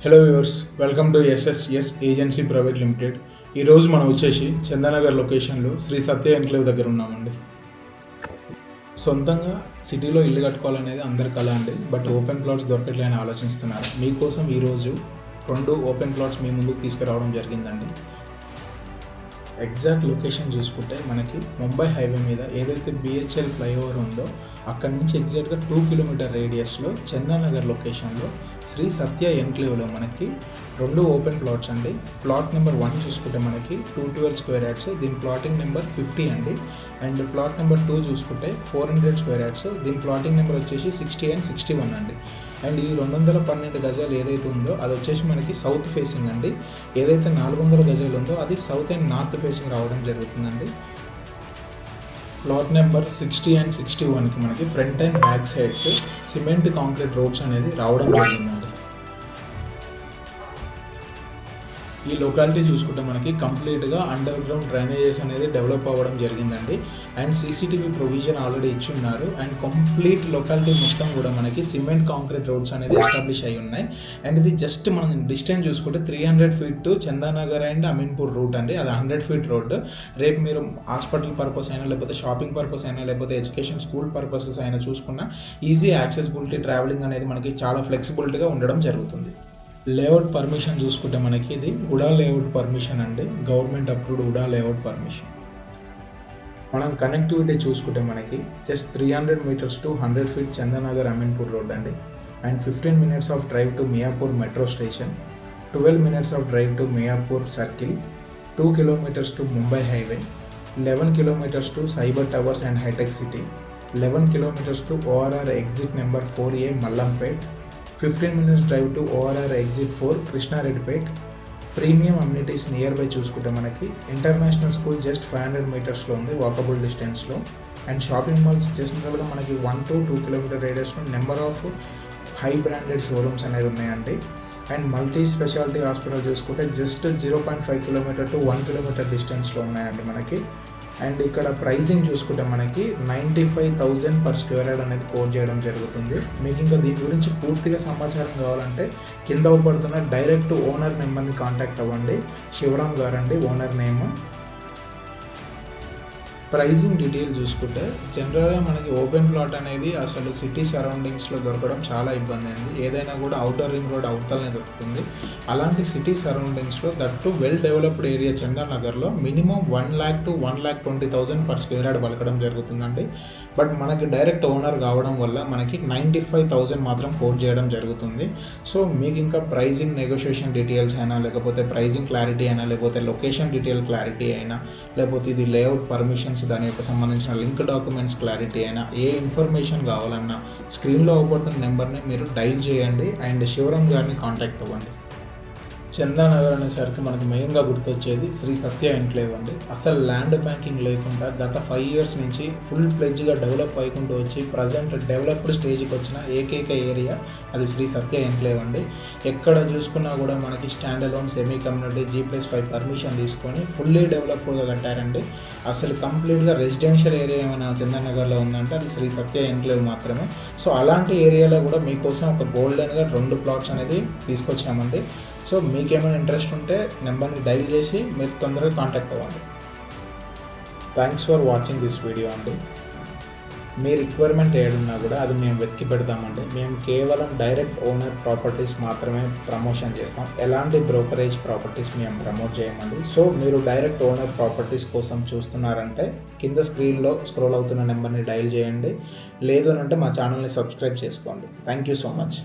Hello viewers, welcome to SSS agency private limited. ఈరోజు మనం వచ్చేసి చందానగర్ లొకేషన్లో శ్రీ సత్య ఎన్క్లేవ్ దగ్గర ఉన్నామండి. సొంతంగా సిటీలో ఇల్లు కట్టుకోవాలనేది అందరి కళ అండి. బట్ ఓపెన్ ప్లాట్స్ దొరకట్లేని ఆలోచిస్తున్నారు. మీకోసం ఈరోజు 2 ఓపెన్ ప్లాట్స్ మీ ముందుకు తీసుకురావడం జరిగిందండి. ఎగ్జాక్ట్ లొకేషన్ చూసుకుంటే మనకి ముంబై హైవే మీద ఏదైతే బిహెచ్ఎల్ ఫ్లైఓవర్ ఉందో అక్కడ నుంచి ఎగ్జాక్ట్గా 2 కిలోమీటర్ రేడియస్లో చందానగర్ లొకేషన్లో శ్రీ సత్య ఎన్క్లేవ్లో మనకి 2 ఓపెన్ ప్లాట్స్ అండి. ప్లాట్ నెంబర్ 1 చూసుకుంటే మనకి 212 స్క్వేర్ యార్డ్స్, దీని ప్లాటింగ్ నెంబర్ 50 అండి. అండ్ ప్లాట్ నెంబర్ 2 చూసుకుంటే 400 స్క్వేర్ యార్డ్స్, దీని ప్లాటింగ్ నెంబర్ వచ్చేసి 60 and 61 అండి. అండ్ ఈ 212 గజాలు ఏదైతే ఉందో అది వచ్చేసి మనకి సౌత్ ఫేసింగ్ అండి. ఏదైతే 400 గజాలు ఉందో అది సౌత్ అండ్ నార్త్ ఫేసింగ్ రావడం జరుగుతుందండి. ప్లాట్ నెంబర్ 60 and 61కి మనకి front and back sides cement concrete roads అనేది రావడం జరిగిందండి. ఈ లొకాలిటీ చూసుకుంటే మనకి కంప్లీట్గా అండర్ గ్రౌండ్ డ్రైనేజెస్ అనేది డెవలప్ అవ్వడం జరిగిందండి. అండ్ సీసీటీవీ ప్రొవిజన్ ఆల్రెడీ ఇచ్చి ఉన్నారు. అండ్ కంప్లీట్ లొకాలిటీ మొత్తం కూడా మనకి సిమెంట్ కాంక్రీట్ రోడ్స్ అనేది ఎస్టాబ్లిష్ అయి ఉన్నాయి. అండ్ ఇది జస్ట్ మనం డిస్టెన్స్ చూసుకుంటే 300 feet to Chandanagar and Ameenpur route అండి. అది 100 feet రోడ్. రేపు మీరు హాస్పిటల్ పర్పస్ అయినా, లేకపోతే షాపింగ్ పర్పస్ అయినా, లేకపోతే ఎడ్యుకేషన్ స్కూల్ పర్పసెస్ అయినా చూసుకున్నా ఈజీ యాక్సెసిబిలిటీ ట్రావెలింగ్ అనేది మనకి చాలా ఫ్లెక్సిబిలిటీగా ఉండడం జరుగుతుంది. లేఅవుట్ పర్మిషన్ చూసుకుంటే మనకి ఇది ఉడా లేఅవుట్ పర్మిషన్ అండి. Government approved UDA layout permission. మనం కనెక్టివిటీ చూసుకుంటే మనకి just 300 meters to 100 feet Chandanagar Ameenpur road అండి. And 15 minutes of drive to Miyapur metro station, 12 minutes of drive to Miyapur circle, 2 kilometers to Mumbai highway, 11 kilometers to cyber towers and hitech city, 11 kilometers to ORR exit number 4A Mallampet, 15 minutes drive to ORR exit 4 కృష్ణారెడ్డిపేట్. Premium amenities near by చూసుకుంటే మనకి international school just 500 metersలో ఉంది walkable డిస్టెన్స్లో. And shopping malls జనరల్గా మనకి 1 to 2 kilometer రేడియస్లో number of high branded showrooms అనేది ఉన్నాయండి. And multi speciality hospital చూసుకుంటే జస్ట్ 0.5 kilometer టు 1 kilometer డిస్టెన్స్లో ఉన్నాయండి మనకి. అండ్ ఇక్కడ ప్రైజింగ్ చూసుకుంటే మనకి 95,000 per square yard అనేది కోట్ చేయడం జరుగుతుంది. మీకు ఇంకా దీని గురించి పూర్తిగా సమాచారం కావాలంటే కింద పడుతున్న డైరెక్ట్ ఓనర్ నెంబర్ని కాంటాక్ట్ అవ్వండి. శివరామ్ గారండి ఓనర్ నేమ్. ప్రైజింగ్ డీటెయిల్ చూసుకుంటే జనరల్గా మనకి ఓపెన్ ప్లాట్ అనేది అసలు సిటీ సరౌండింగ్స్లో దొరకడం చాలా ఇబ్బంది అండి. ఏదైనా కూడా అవుటర్ రింగ్ రోడ్ అవతలనే దొరుకుతుంది. అలాంటి సిటీ సరౌండింగ్స్లో దట్టు వెల్ డెవలప్డ్ ఏరియా చందానగర్లో minimum 1 lakh to 1,20,000 per square yard పలకడం జరుగుతుందండి. బట్ మనకి డైరెక్ట్ ఓనర్ కావడం వల్ల మనకి 95,000 మాత్రం కోట్ చేయడం జరుగుతుంది. సో మీకు ఇంకా ప్రైజింగ్ నెగోషియేషన్ డీటెయిల్స్ అయినా, లేకపోతే ప్రైజింగ్ క్లారిటీ అయినా, లేకపోతే లొకేషన్ డీటెయిల్ క్లారిటీ అయినా, లేకపోతే ఇది లేఅవుట్ పర్మిషన్స్ దాని యొక్క సంబంధించిన లింక్ డాక్యుమెంట్స్ క్లారిటీ అయినా, ఏ ఇన్ఫర్మేషన్ కావాలన్నా స్క్రీన్లో అవబడుతున్న నెంబర్ని మీరు డైల్ చేయండి అండ్ శివరామ్ గారిని కాంటాక్ట్ అవ్వండి. చందానగర్ అనేసరికి మనకి మెయిన్గా గుర్తొచ్చేది శ్రీ సత్య ఎన్క్లేవ్ అండి. అసలు ల్యాండ్ బ్యాంకింగ్ లేకుండా గత 5 years నుంచి ఫుల్ ప్లెడ్జ్గా డెవలప్ అయికుంటూ వచ్చి ప్రజెంట్ డెవలప్డ్ స్టేజ్కి వచ్చిన ఏకైక ఏరియా అది శ్రీ సత్య ఎన్క్లేవ్ అండి. ఎక్కడ చూసుకున్నా కూడా మనకి stand alone semi community G+5 permission తీసుకొని ఫుల్లీ డెవలప్డ్గా కట్టారండి. అసలు కంప్లీట్గా రెసిడెన్షియల్ ఏరియా ఏమైనా చందానగర్లో ఉందంటే అది శ్రీ సత్య ఎన్క్లేవ్ మాత్రమే. సో అలాంటి ఏరియాలో కూడా మీకోసం ఒక గోల్డెన్గా 2 plots అనేది తీసుకొచ్చామండి. సో మీకేమైనా ఇంట్రెస్ట్ ఉంటే నెంబర్ని డైల్ చేసి మీరు తొందరగా కాంటాక్ట్ అవ్వండి. Thanks for watching this video అండి. మీ రిక్వైర్మెంట్ ఏడున్నా కూడా అది మేము వెతికి పెడతామండి. మేము కేవలం డైరెక్ట్ ఓనర్ ప్రాపర్టీస్ మాత్రమే ప్రమోషన్ చేస్తాం. ఎలాంటి బ్రోకరేజ్ ప్రాపర్టీస్ మేము ప్రమోట్ చేయమండి. సో మీరు డైరెక్ట్ ఓనర్ ప్రాపర్టీస్ కోసం చూస్తున్నారంటే కింద స్క్రీన్లో స్క్రోల్ అవుతున్న నెంబర్ని డైల్ చేయండి. లేదు అంటే మా ఛానల్ని సబ్స్క్రైబ్ చేసుకోండి. Thank you so much.